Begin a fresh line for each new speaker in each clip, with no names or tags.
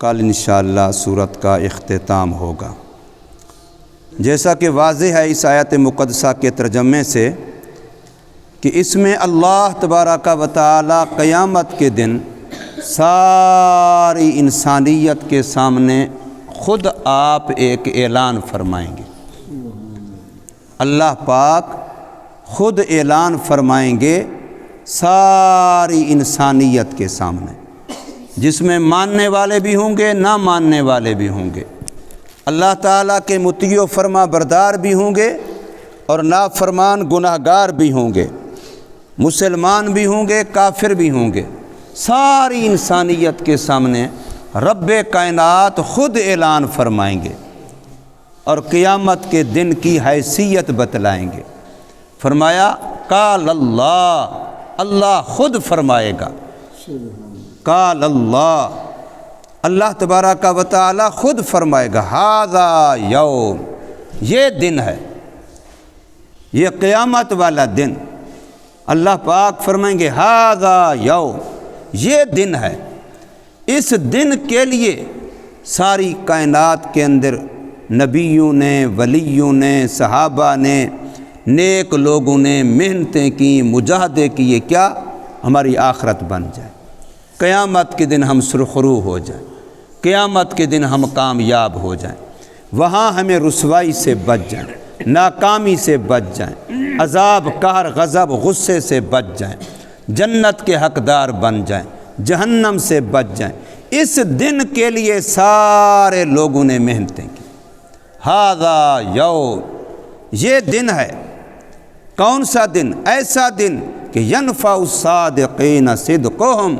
کل انشاءاللہ سورت کا اختتام ہوگا۔ جیسا کہ واضح ہے اس آیت مقدسہ کے ترجمے سے کہ اس میں اللہ تبارک و تعالی قیامت کے دن ساری انسانیت کے سامنے خود آپ ایک اعلان فرمائیں گے۔ اللہ پاک خود اعلان فرمائیں گے ساری انسانیت کے سامنے، جس میں ماننے والے بھی ہوں گے، نہ ماننے والے بھی ہوں گے، اللہ تعالیٰ کے مطیع و فرما بردار بھی ہوں گے اور نافرمان گناہگار بھی ہوں گے، مسلمان بھی ہوں گے، کافر بھی ہوں گے۔ ساری انسانیت کے سامنے رب کائنات خود اعلان فرمائیں گے اور قیامت کے دن کی حیثیت بتلائیں گے۔ فرمایا قال اللہ، اللہ خود فرمائے گا۔ قال اللہ، اللہ تبارک و تعالی خود فرمائے گا ھذا یوم، یہ دن ہے، یہ قیامت والا دن۔ اللہ پاک فرمائیں گے ھذا یوم، یہ دن ہے۔ اس دن کے لیے ساری کائنات کے اندر نبیوں نے، ولیوں نے، صحابہ نے، نیک لوگوں نے محنتیں کی، مجاہدے کیے، کیا ہماری آخرت بن جائے، قیامت کے دن ہم سرخرو ہو جائیں، قیامت کے دن ہم کامیاب ہو جائیں، وہاں ہمیں رسوائی سے بچ جائیں، ناکامی سے بچ جائیں، عذاب، قہر، غضب، غصے سے بچ جائیں، جنت کے حقدار بن جائیں، جہنم سے بچ جائیں۔ اس دن کے لیے سارے لوگوں نے محنتیں کی۔ ھذا یوم، یہ دن ہے۔ کون سا دن؟ ایسا دن کہ ینفع الصادقین صدقہم،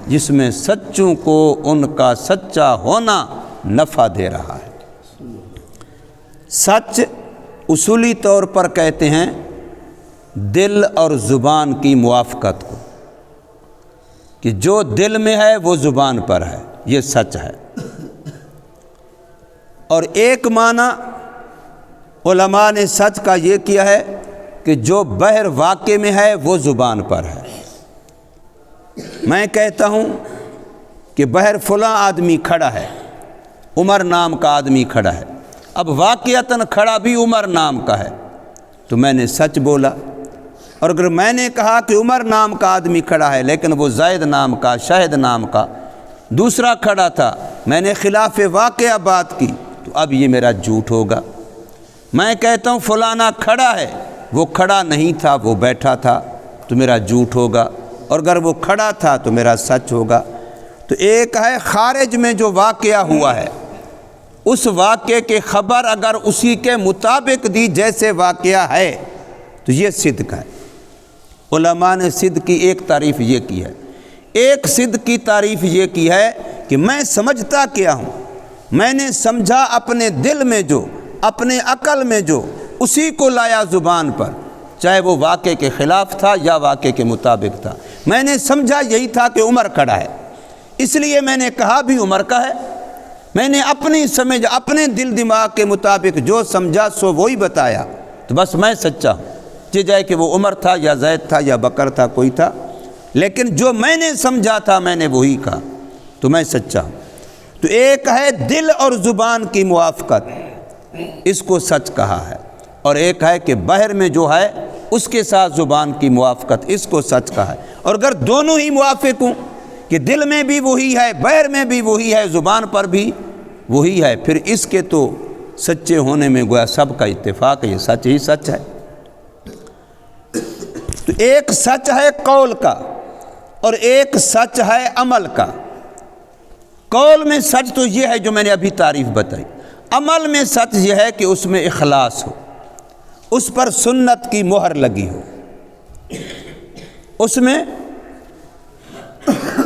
جس میں سچوں کو ان کا سچا ہونا نفع دے رہا ہے۔ سچ اصولی طور پر کہتے ہیں دل اور زبان کی موافقت کو، کہ جو دل میں ہے وہ زبان پر ہے، یہ سچ ہے۔ اور ایک معنی علماء نے سچ کا یہ کیا ہے کہ جو بہر واقع میں ہے وہ زبان پر ہے۔ میں کہتا ہوں کہ بہر فلاں آدمی کھڑا ہے، عمر نام کا آدمی کھڑا ہے، اب واقعتاً کھڑا بھی عمر نام کا ہے، تو میں نے سچ بولا۔ اور اگر میں نے کہا کہ عمر نام کا آدمی کھڑا ہے لیکن وہ زید نام کا، شاہد نام کا دوسرا کھڑا تھا، میں نے خلاف واقعہ بات کی، تو اب یہ میرا جھوٹ ہوگا۔ میں کہتا ہوں فلانا کھڑا ہے، وہ کھڑا نہیں تھا، وہ بیٹھا تھا، تو میرا جھوٹ ہوگا، اور اگر وہ کھڑا تھا تو میرا سچ ہوگا۔ تو ایک ہے خارج میں جو واقعہ ہوا ہے، اس واقعے کی خبر اگر اسی کے مطابق دی جیسے واقعہ ہے تو یہ صدق ہے۔ علماء نے صدق کی ایک تعریف یہ کی ہے۔ ایک صدق کی تعریف یہ کی ہے کہ میں سمجھتا کیا ہوں، میں نے سمجھا اپنے دل میں جو، اپنے عقل میں جو، اسی کو لایا زبان پر، چاہے وہ واقعے کے خلاف تھا یا واقعے کے مطابق تھا۔ میں نے سمجھا یہی تھا کہ عمر کھڑا ہے، اس لیے میں نے کہا بھی عمر کا ہے۔ میں نے اپنی سمجھ، اپنے دل دماغ کے مطابق جو سمجھا سو وہی بتایا، تو بس میں سچا ہوں، جائے کہ وہ عمر تھا یا زید تھا یا بکر تھا، کوئی تھا، لیکن جو میں نے سمجھا تھا میں نے وہی کہا، تو میں سچا ہوں۔ تو ایک ہے دل اور زبان کی موافقت، اس کو سچ کہا ہے، اور ایک ہے کہ بہر میں جو ہے اس کے ساتھ زبان کی موافقت، اس کو سچ کہا ہے۔ اور اگر دونوں ہی موافق ہوں کہ دل میں بھی وہی ہے، بہر میں بھی وہی ہے، زبان پر بھی وہی ہے، پھر اس کے تو سچے ہونے میں گویا سب کا اتفاق ہے، یہ سچ ہی سچ ہے۔ تو ایک سچ ہے قول کا اور ایک سچ ہے عمل کا۔ قول میں سچ تو یہ ہے جو میں نے ابھی تعریف بتائی، عمل میں سچ یہ ہے کہ اس میں اخلاص ہو، اس پر سنت کی مہر لگی ہو، اس میں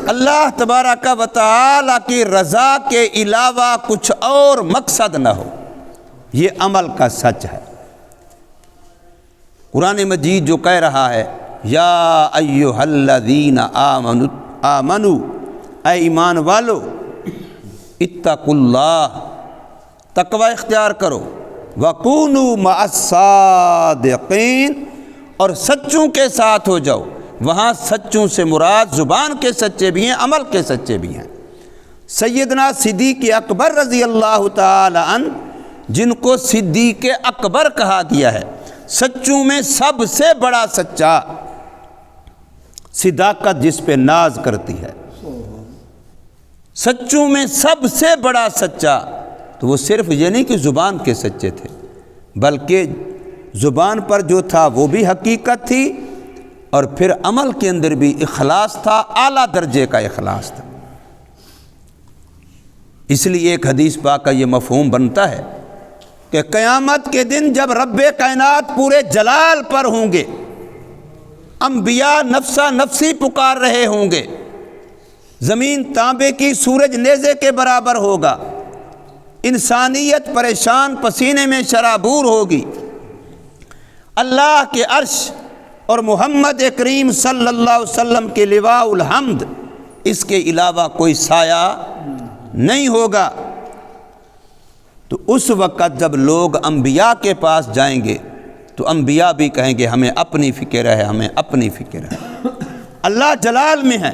اللہ تبارک و تعالی کی رضا کے علاوہ کچھ اور مقصد نہ ہو، یہ عمل کا سچ ہے۔ قرآن مجید جو کہہ رہا ہے یا ایھا الذین آمنوا، اے ایمان والو، اتقوا اللہ، تقوی اختیار کرو، وَكُونُوا مَعَ الصَّادِقِينَ، اور سچوں کے ساتھ ہو جاؤ۔ وہاں سچوں سے مراد زبان کے سچے بھی ہیں، عمل کے سچے بھی ہیں۔ سیدنا صدیق اکبر رضی اللہ تعالی عنہ، جن کو صدیق اکبر کہا گیا ہے، سچوں میں سب سے بڑا سچا، صداقت جس پہ ناز کرتی ہے، سچوں میں سب سے بڑا سچا، تو وہ صرف یہ نہیں کہ زبان کے سچے تھے، بلکہ زبان پر جو تھا وہ بھی حقیقت تھی، اور پھر عمل کے اندر بھی اخلاص تھا، اعلیٰ درجے کا اخلاص تھا۔ اس لیے ایک حدیث پاک کا یہ مفہوم بنتا ہے کہ قیامت کے دن جب رب کائنات پورے جلال پر ہوں گے، انبیاء نفسا نفسی پکار رہے ہوں گے، زمین تانبے کی سورج نیزے کے برابر ہوگا، انسانیت پریشان پسینے میں شرابور ہوگی، اللہ کے عرش اور محمد کریم صلی اللہ علیہ وسلم کے لواء الحمد، اس کے علاوہ کوئی سایہ نہیں ہوگا۔ تو اس وقت جب لوگ انبیاء کے پاس جائیں گے تو انبیاء بھی کہیں گے ہمیں اپنی فکر ہے، ہمیں اپنی فکر ہے۔ اللہ جلال میں ہے،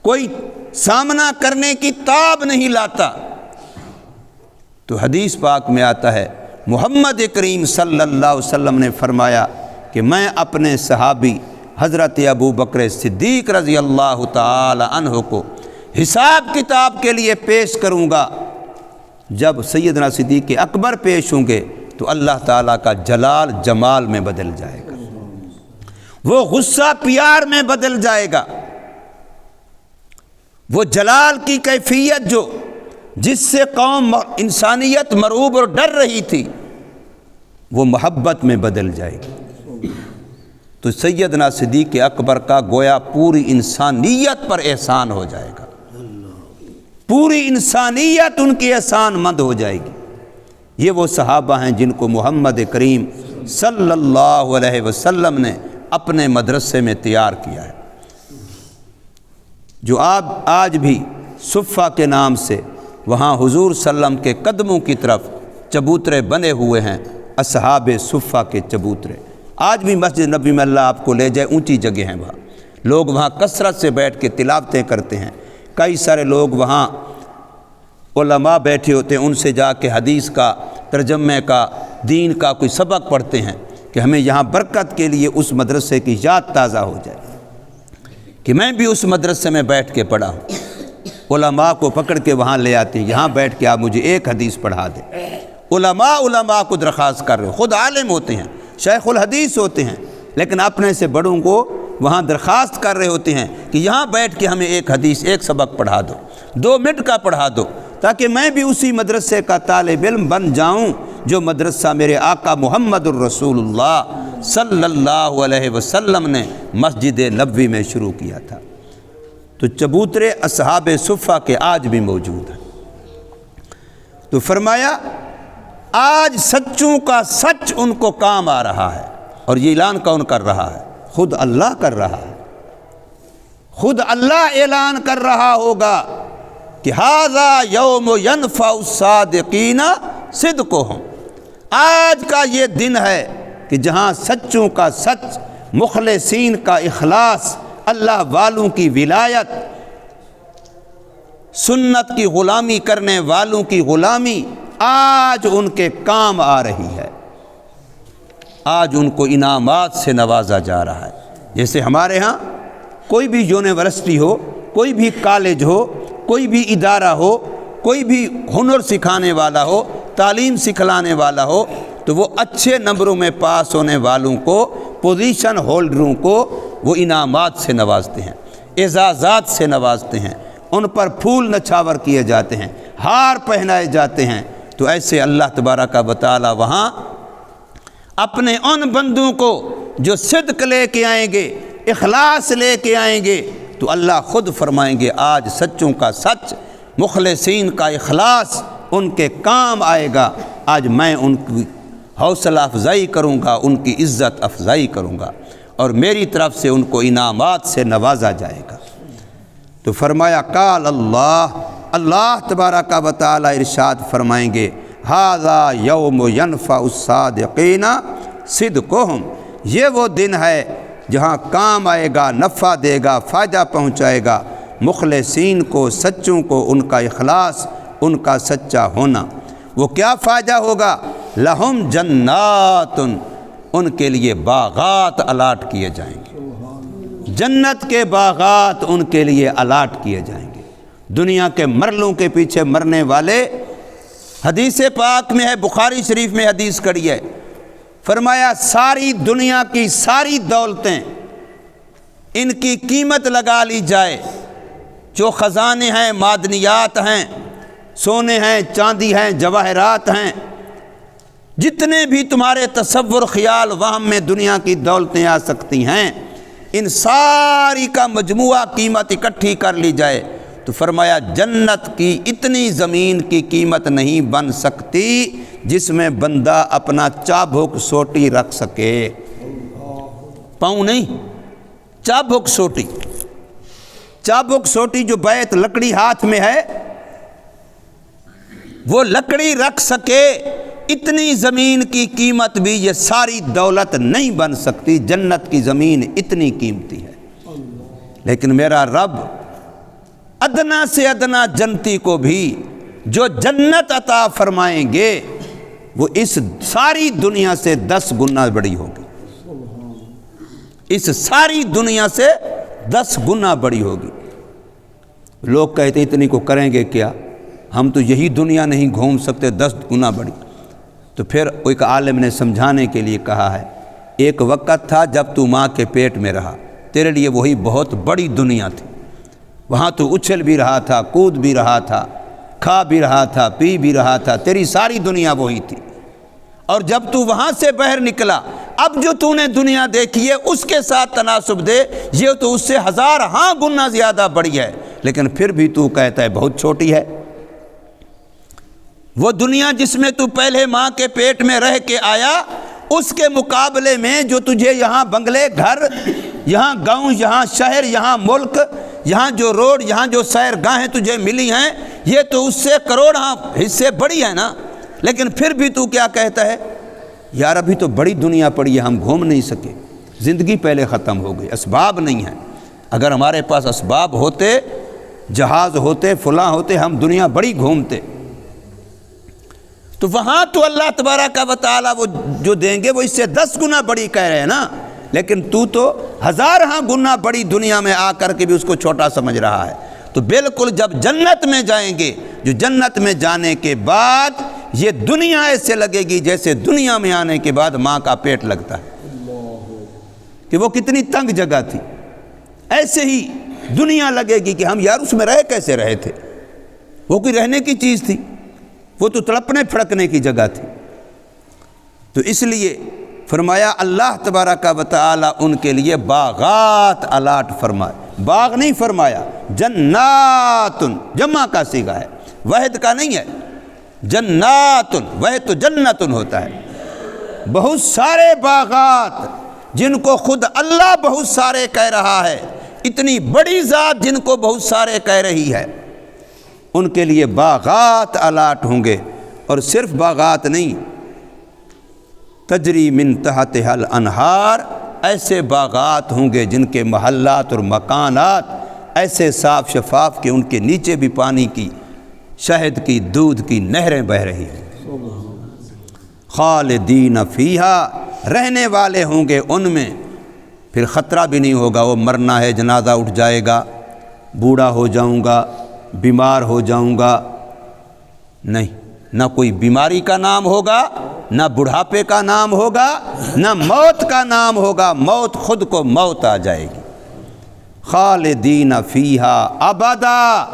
کوئی سامنا کرنے کی تاب نہیں لاتا۔ تو حدیث پاک میں آتا ہے، محمد کریم صلی اللہ علیہ وسلم نے فرمایا کہ میں اپنے صحابی حضرت ابو بکر صدیق رضی اللہ تعالی عنہ کو حساب کتاب کے لیے پیش کروں گا۔ جب سیدنا صدیق اکبر پیش ہوں گے تو اللہ تعالیٰ کا جلال جمال میں بدل جائے گا، وہ غصہ پیار میں بدل جائے گا، وہ جلال کی کیفیت جو جس سے قوم انسانیت مرعوب اور ڈر رہی تھی وہ محبت میں بدل جائے گی۔ تو سیدنا صدیق اکبر کا گویا پوری انسانیت پر احسان ہو جائے گا، پوری انسانیت ان کی احسان مند ہو جائے گی۔ یہ وہ صحابہ ہیں جن کو محمد کریم صلی اللہ علیہ وسلم نے اپنے مدرسے میں تیار کیا ہے، جو آپ آج بھی صفہ کے نام سے وہاں حضور صلی اللہ علیہ وسلم کے قدموں کی طرف چبوترے بنے ہوئے ہیں، اصحاب صفہ کے چبوترے۔ آج بھی مسجد نبی میں اللہ آپ کو لے جائے، اونچی جگہ ہیں، وہاں لوگ وہاں کثرت سے بیٹھ کے تلاوتیں کرتے ہیں، کئی سارے لوگ وہاں علماء بیٹھے ہوتے ہیں، ان سے جا کے حدیث کا، ترجمے کا، دین کا کوئی سبق پڑھتے ہیں کہ ہمیں یہاں برکت کے لیے اس مدرسے کی یاد تازہ ہو جائے کہ میں بھی اس مدرسے میں بیٹھ کے پڑھا ہوں۔ علماء کو پکڑ کے وہاں لے آتے ہیں، یہاں بیٹھ کے آپ مجھے ایک حدیث پڑھا دیں۔ علماء کو درخواست کر رہے، خود عالم ہوتے ہیں، شیخ الحدیث ہوتے ہیں، لیکن اپنے سے بڑوں کو وہاں درخواست کر رہے ہوتے ہیں کہ یہاں بیٹھ کے ہمیں ایک حدیث، ایک سبق پڑھا دو، 2 منٹ کا پڑھا دو، تاکہ میں بھی اسی مدرسے کا طالب علم بن جاؤں جو مدرسہ میرے آقا محمد الرسول اللہ صلی اللہ علیہ وسلم نے مسجد نبوی میں شروع کیا تھا۔ تو چبوترے اصحاب صفہ کے آج بھی موجود ہیں۔ تو فرمایا آج سچوں کا سچ ان کو کام آ رہا ہے، اور یہ اعلان کون کر رہا ہے؟ خود اللہ کر رہا ہے، خود اللہ اعلان کر رہا ہوگا کہ ھذا یوم ینفع الصادقین صدقہم، آج کا یہ دن ہے کہ جہاں سچوں کا سچ، مخلصین کا اخلاص، اللہ والوں کی ولایت، سنت کی غلامی کرنے والوں کی غلامی آج ان کے کام آ رہی ہے، آج ان کو انعامات سے نوازا جا رہا ہے۔ جیسے ہمارے ہاں کوئی بھی یونیورسٹی ہو، کوئی بھی کالج ہو، کوئی بھی ادارہ ہو، کوئی بھی ہنر سکھانے والا ہو، تعلیم سکھلانے والا ہو، تو وہ اچھے نمبروں میں پاس ہونے والوں کو، پوزیشن ہولڈروں کو وہ انعامات سے نوازتے ہیں، اعزازات سے نوازتے ہیں، ان پر پھول نچھاور کیے جاتے ہیں، ہار پہنائے جاتے ہیں۔ تو ایسے اللہ تبارک و تعالی وہاں اپنے ان بندوں کو جو صدق لے کے آئیں گے، اخلاص لے کے آئیں گے، تو اللہ خود فرمائیں گے آج سچوں کا سچ، مخلصین کا اخلاص ان کے کام آئے گا، آج میں ان کی حوصلہ افزائی کروں گا، ان کی عزت افزائی کروں گا، اور میری طرف سے ان کو انعامات سے نوازا جائے گا۔ تو فرمایا قال اللہ تبارک و تعالی ارشاد فرمائیں گے ھذا یوم ینفع الصادقین صدقہم، یہ وہ دن ہے جہاں کام آئے گا، نفع دے گا، فائدہ پہنچائے گا مخلصین کو، سچوں کو ان کا اخلاص، ان کا سچا ہونا۔ وہ کیا فائدہ ہوگا؟ لہم جنات، ان کے لیے باغات الاٹ کیے جائیں گے، جنت کے باغات ان کے لیے الاٹ کیے جائیں گے۔ دنیا کے مرلوں کے پیچھے مرنے والے، حدیث پاک میں ہے، بخاری شریف میں حدیث کڑی ہے، فرمایا ساری دنیا کی ساری دولتیں ان کی قیمت لگا لی جائے، جو خزانے ہیں، معدنیات ہیں، سونے ہیں، چاندی ہیں، جواہرات ہیں، جتنے بھی تمہارے تصور، خیال، وہم میں دنیا کی دولتیں آ سکتی ہیں، ان ساری کا مجموعہ قیمت اکٹھی کر لی جائے تو فرمایا جنت کی اتنی زمین کی قیمت نہیں بن سکتی جس میں بندہ اپنا چابک سوٹی رکھ سکے۔ پاؤں نہیں، چابک سوٹی، چابک سوٹی جو بیت لکڑی ہاتھ میں ہے، وہ لکڑی رکھ سکے، اتنی زمین کی قیمت بھی یہ ساری دولت نہیں بن سکتی۔ جنت کی زمین اتنی قیمتی ہے، لیکن میرا رب ادنا سے ادنا جنتی کو بھی جو جنت عطا فرمائیں گے وہ اس ساری دنیا سے 10 گنا بڑی ہوگی، اس ساری دنیا سے 10 گنا بڑی ہوگی۔ لوگ کہتے ہیں اتنی کو کریں گے کیا، ہم تو یہی دنیا نہیں گھوم سکتے، 10 گنا بڑی۔ تو پھر ایک عالم نے سمجھانے کے لیے کہا ہے، ایک وقت تھا جب تو ماں کے پیٹ میں رہا، تیرے لیے وہی بہت بڑی دنیا تھی، وہاں تو اچھل بھی رہا تھا، کود بھی رہا تھا، کھا بھی رہا تھا، پی بھی رہا تھا، تیری ساری دنیا وہی تھی۔ اور جب تو وہاں سے باہر نکلا، اب جو تو نے دنیا دیکھی ہے اس کے ساتھ تناسب دے، یہ تو اس سے 1000 گنا زیادہ بڑی ہے، لیکن پھر بھی تو کہتا ہے بہت چھوٹی ہے۔ وہ دنیا جس میں تو پہلے ماں کے پیٹ میں رہ کے آیا، اس کے مقابلے میں جو تجھے یہاں بنگلے، گھر، یہاں گاؤں، یہاں شہر، یہاں ملک، یہاں جو روڈ، یہاں جو سیر گاہیں تجھے ملی ہیں، یہ تو اس سے کروڑاں حصے بڑی ہے نا۔ لیکن پھر بھی تو کیا کہتا ہے، یار ابھی تو بڑی دنیا پڑی ہے، ہم گھوم نہیں سکے، زندگی پہلے ختم ہو گئی، اسباب نہیں ہیں۔ اگر ہمارے پاس اسباب ہوتے، جہاز ہوتے، فلاں ہوتے، ہم دنیا بڑی گھومتے۔ تو وہاں تو اللہ تبارک و تعالیٰ وہ جو دیں گے وہ اس سے 10 گنا بڑی کہہ رہے ہیں نا، لیکن تو 1000 گنا بڑی دنیا میں آ کر کے بھی اس کو چھوٹا سمجھ رہا ہے۔ تو بالکل جب جنت میں جائیں گے، جو جنت میں جانے کے بعد یہ دنیا ایسے لگے گی جیسے دنیا میں آنے کے بعد ماں کا پیٹ لگتا ہے، کہ وہ کتنی تنگ جگہ تھی، ایسے ہی دنیا لگے گی کہ ہم یار اس میں رہ کیسے رہے تھے، وہ کوئی رہنے کی چیز تھی، وہ تو تڑپنے پھڑکنے کی جگہ تھی۔ تو اس لیے فرمایا اللہ تبارک و تعالی ان کے لیے باغات الاٹ فرمائے، باغ نہیں فرمایا، جنات، جمع کا صیغہ ہے، واحد کا نہیں ہے، جنات، واحد تو جنت ہوتا ہے، بہت سارے باغات جن کو خود اللہ بہت سارے کہہ رہا ہے، اتنی بڑی ذات جن کو بہت سارے کہہ رہی ہے، ان کے لیے باغات الاٹ ہوں گے۔ اور صرف باغات نہیں، تجری من تحتہا الانہار، ایسے باغات ہوں گے جن کے محلات اور مکانات ایسے صاف شفاف کہ ان کے نیچے بھی پانی کی، شہد کی، دودھ کی نہریں بہہ رہی ہیں۔ خالدین فیہا، رہنے والے ہوں گے ان میں، پھر خطرہ بھی نہیں ہوگا وہ مرنا ہے، جنازہ اٹھ جائے گا، بوڑھا ہو جاؤں گا، بیمار ہو جاؤں گا، نہیں، نہ کوئی بیماری کا نام ہوگا، نہ بڑھاپے کا نام ہوگا، نہ موت کا نام ہوگا، موت خود کو موت آ جائے گی۔ خالدین فیہا ابدا،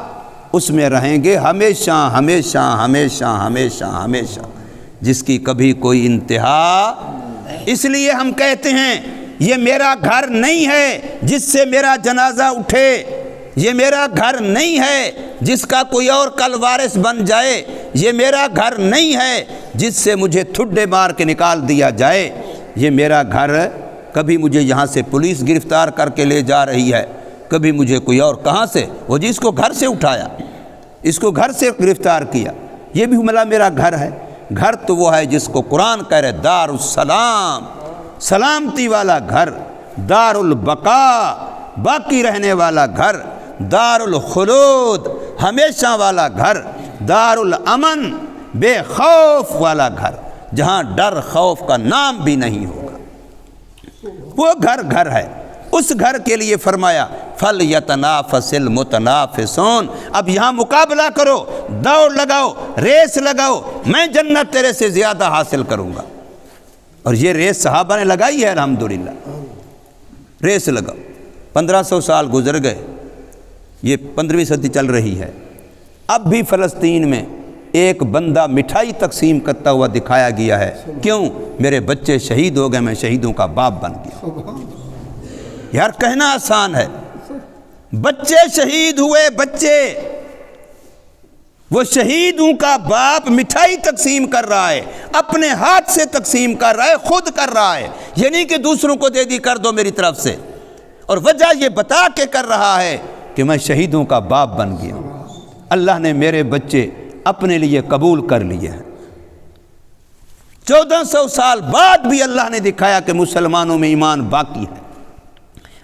اس میں رہیں گے ہمیشہ ہمیشہ ہمیشہ ہمیشہ ہمیشہ، جس کی کبھی کوئی انتہا۔ اس لیے ہم کہتے ہیں یہ میرا گھر نہیں ہے جس سے میرا جنازہ اٹھے، یہ میرا گھر نہیں ہے جس کا کوئی اور کل وارث بن جائے، یہ میرا گھر نہیں ہے جس سے مجھے ٹھڈے مار کے نکال دیا جائے، یہ میرا گھر کبھی مجھے یہاں سے پولیس گرفتار کر کے لے جا رہی ہے، کبھی مجھے کوئی اور کہاں سے، وہ جس کو گھر سے اٹھایا، اس کو گھر سے گرفتار کیا، یہ بھی ملا میرا گھر ہے۔ گھر تو وہ ہے جس کو قرآن کہہ رہے دار السلام، سلامتی والا گھر، دار البقاء، باقی رہنے والا گھر، دار الخلود ہمیشہ والا گھر، دار الامن بے خوف والا گھر، جہاں ڈر خوف کا نام بھی نہیں ہوگا، وہ گھر ہے۔ اس گھر کے لیے فرمایا فَلْيَتَنَافَسِ الْمُتَنَافِسُونَ، اب یہاں مقابلہ کرو، دوڑ لگاؤ، ریس لگاؤ، میں جنت تیرے سے زیادہ حاصل کروں گا۔ اور یہ ریس صحابہ نے لگائی ہے، الحمدللہ، ریس لگاؤ۔ 1500 سال گزر گئے، یہ 15ویں صدی چل رہی ہے، اب بھی فلسطین میں ایک بندہ مٹھائی تقسیم کرتا ہوا دکھایا گیا ہے، کیوں؟ میرے بچے شہید ہو گئے، میں شہیدوں کا باپ بن گیا۔ یار کہنا آسان ہے، بچے شہید ہوئے، بچے، وہ شہیدوں کا باپ مٹھائی تقسیم کر رہا ہے، اپنے ہاتھ سے تقسیم کر رہا ہے، خود کر رہا ہے، یہ نہیں کہ دوسروں کو دے دی کر دو میری طرف سے، اور وجہ یہ بتا کے کر رہا ہے کہ میں شہیدوں کا باپ بن گیا ہوں، اللہ نے میرے بچے اپنے لیے قبول کر لیے ہیں۔ 1400 سال بعد بھی اللہ نے دکھایا کہ مسلمانوں میں ایمان باقی ہے،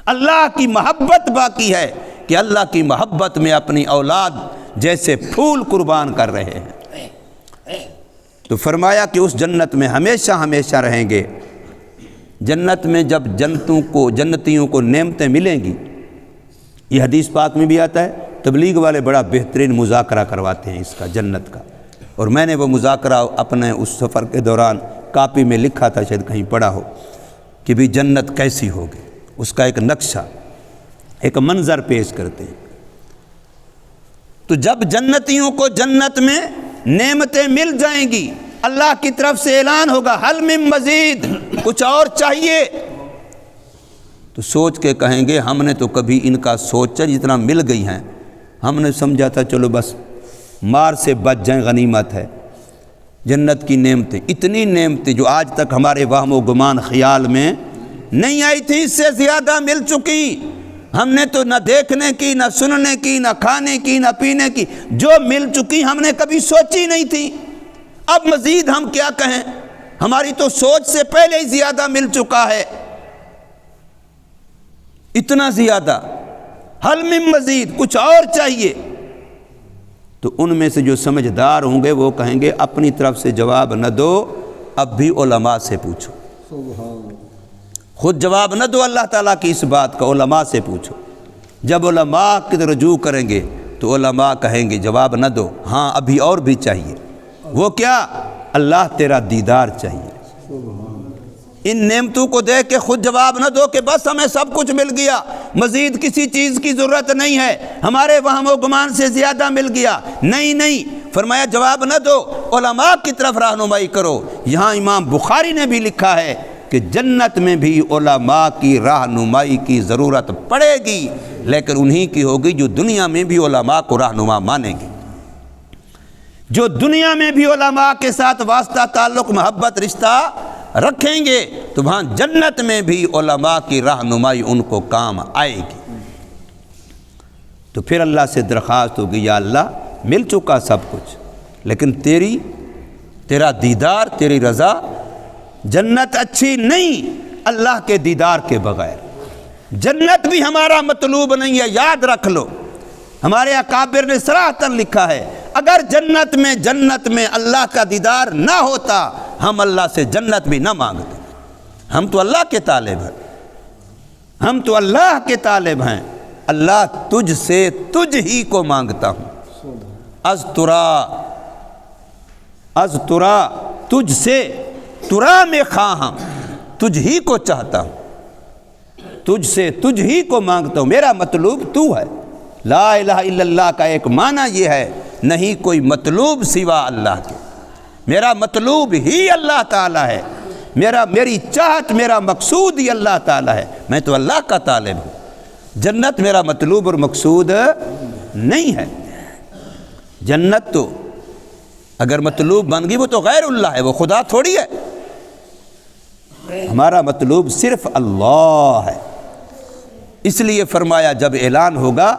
اللہ کی محبت باقی ہے، کہ اللہ کی محبت میں اپنی اولاد جیسے پھول قربان کر رہے ہیں۔ تو فرمایا کہ اس جنت میں ہمیشہ ہمیشہ رہیں گے۔ جنت میں جب جنتیوں کو نعمتیں ملیں گی، یہ حدیث پاک میں بھی آتا ہے، تبلیغ والے بڑا بہترین مذاکرہ کرواتے ہیں اس کا، جنت کا، اور میں نے وہ مذاکرہ اپنے اس سفر کے دوران کاپی میں لکھا تھا، شاید کہیں پڑھا ہو، کہ بھی جنت کیسی ہوگی، اس کا ایک نقشہ، ایک منظر پیش کرتے ہیں۔ تو جب جنتیوں کو جنت میں نعمتیں مل جائیں گی، اللہ کی طرف سے اعلان ہوگا حل من مزید، کچھ اور چاہیے، تو سوچ کے کہیں گے ہم نے تو کبھی ان کا سوچا جتنا مل گئی ہیں، ہم نے سمجھا تھا چلو بس مار سے بچ جائیں، غنیمت ہے۔ جنت کی نعمتیں، اتنی نعمتیں جو آج تک ہمارے وہم و گمان خیال میں نہیں آئی تھی، اس سے زیادہ مل چکی، ہم نے تو نہ دیکھنے کی، نہ سننے کی، نہ کھانے کی، نہ پینے کی، جو مل چکی ہم نے کبھی سوچی نہیں تھی، اب مزید ہم کیا کہیں، ہماری تو سوچ سے پہلے ہی زیادہ مل چکا ہے، اتنا زیادہ، حل من مزید، کچھ اور چاہیے۔ تو ان میں سے جو سمجھدار ہوں گے وہ کہیں گے اپنی طرف سے جواب نہ دو، اب بھی علماء سے پوچھو، خود جواب نہ دو اللہ تعالیٰ کی اس بات کا، علماء سے پوچھو۔ جب علماء کی رجوع کریں گے تو علماء کہیں گے جواب نہ دو، ہاں ابھی اور بھی چاہیے، وہ کیا؟ اللہ تیرا دیدار چاہیے۔ ان نعمتوں کو دیکھ کے خود جواب نہ دو کہ بس ہمیں سب کچھ مل گیا، مزید کسی چیز کی ضرورت نہیں ہے، ہمارے وہم و گمان سے زیادہ مل گیا، نہیں، فرمایا جواب نہ دو، علماء کی طرف رہنمائی کرو۔ یہاں امام بخاری نے بھی لکھا ہے کہ جنت میں بھی علماء کی رہنمائی کی ضرورت پڑے گی، لیکن انہی کی ہوگی جو دنیا میں بھی علماء کو رہنما مانیں گے، جو دنیا میں بھی علماء کے ساتھ واسطہ تعلق محبت رشتہ رکھیں گے، تو وہاں جنت میں بھی علماء کی رہنمائی ان کو کام آئے گی۔ تو پھر اللہ سے درخواست ہوگی یا اللہ مل چکا سب کچھ، لیکن تیرا دیدار، تیری رضا، جنت اچھی نہیں اللہ کے دیدار کے بغیر، جنت بھی ہمارا مطلوب نہیں ہے، یاد رکھ لو۔ ہمارے اکابر نے صراحتاً لکھا ہے اگر جنت میں اللہ کا دیدار نہ ہوتا ہم اللہ سے جنت بھی نہ مانگتے، ہم تو اللہ کے طالب ہیں، ہم تو اللہ کے طالب ہیں، اللہ تجھ سے تجھ ہی کو مانگتا ہوں، از ترا تجھ سے، ترا میں خواہاں، تجھ ہی کو چاہتا ہوں، تجھ سے تجھ ہی کو مانگتا ہوں، میرا مطلوب تو ہے۔ لا الہ الا اللہ کا ایک معنی یہ ہے نہیں کوئی مطلوب سوا اللہ کے، میرا مطلوب ہی اللہ تعالیٰ ہے، میری چاہت، میرا مقصود ہی اللہ تعالیٰ ہے، میں تو اللہ کا طالب ہوں، جنت میرا مطلوب اور مقصود نہیں ہے۔ جنت تو اگر مطلوب بن گئی وہ تو غیر اللہ ہے، وہ خدا تھوڑی ہے، ہمارا مطلوب صرف اللہ ہے۔ اس لیے فرمایا جب اعلان ہوگا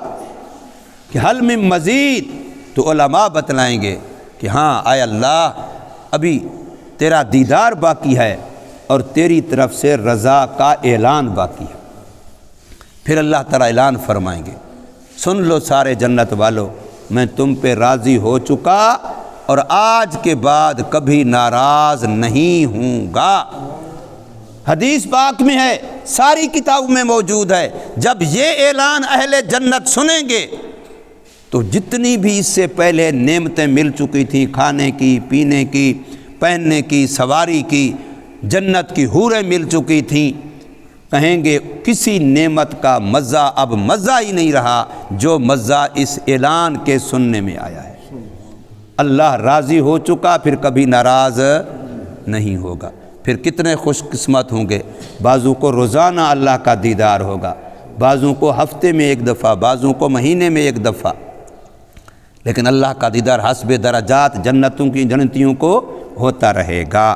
کہ حل من مزید، تو علماء بتلائیں گے کہ ہاں آئے اللہ ابھی تیرا دیدار باقی ہے اور تیری طرف سے رضا کا اعلان باقی ہے۔ پھر اللہ تعالیٰ اعلان فرمائیں گے سن لو سارے جنت والو، میں تم پہ راضی ہو چکا اور آج کے بعد کبھی ناراض نہیں ہوں گا۔ حدیث پاک میں ہے، ساری کتابوں میں موجود ہے، جب یہ اعلان اہل جنت سنیں گے تو جتنی بھی اس سے پہلے نعمتیں مل چکی تھیں، کھانے کی، پینے کی، پہننے کی، سواری کی، جنت کی حوریں مل چکی تھیں، کہیں گے کسی نعمت کا مزہ اب مزہ ہی نہیں رہا جو مزہ اس اعلان کے سننے میں آیا ہے۔ اللہ راضی ہو چکا، پھر کبھی ناراض نہیں ہوگا۔ پھر کتنے خوش قسمت ہوں گے، بعضوں کو روزانہ اللہ کا دیدار ہوگا، بعضوں کو ہفتے میں ایک دفعہ، بعضوں کو مہینے میں ایک دفعہ، لیکن اللہ کا دیدار حسب درجات جنتیوں کو ہوتا رہے گا۔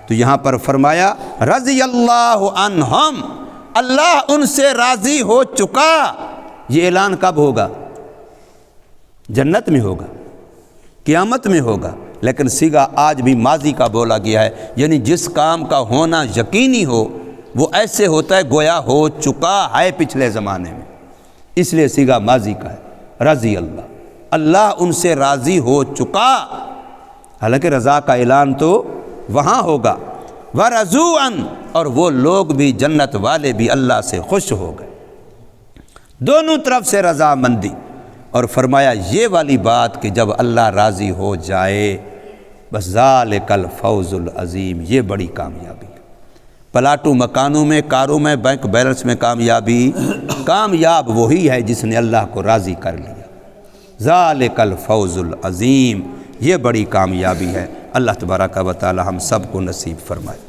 تو یہاں پر فرمایا رضی اللہ عنہم، اللہ ان سے راضی ہو چکا۔ یہ اعلان کب ہوگا؟ جنت میں ہوگا، قیامت میں ہوگا، لیکن صیغہ آج بھی ماضی کا بولا گیا ہے، یعنی جس کام کا ہونا یقینی ہو وہ ایسے ہوتا ہے گویا ہو چکا ہے پچھلے زمانے میں، اس لیے صیغہ ماضی کا ہے۔ رضی اللہ، اللہ ان سے راضی ہو چکا، حالانکہ رضا کا اعلان تو وہاں ہوگا۔ وَرَضُوا عَنْ، اور وہ لوگ بھی، جنت والے بھی اللہ سے خوش ہو گئے، دونوں طرف سے رضامندی۔ اور فرمایا یہ والی بات کہ جب اللہ راضی ہو جائے، بس ذالک الفوز العظیم، یہ بڑی کامیابی ہے۔ پلاٹو مکانوں میں، کاروں میں، بینک بیلنس میں کامیابی، کامیاب وہی ہے جس نے اللہ کو راضی کر لیا۔ ذالک الفوز العظیم، یہ بڑی کامیابی ہے۔ اللہ تبارک و تعالی ہم سب کو نصیب فرمائے۔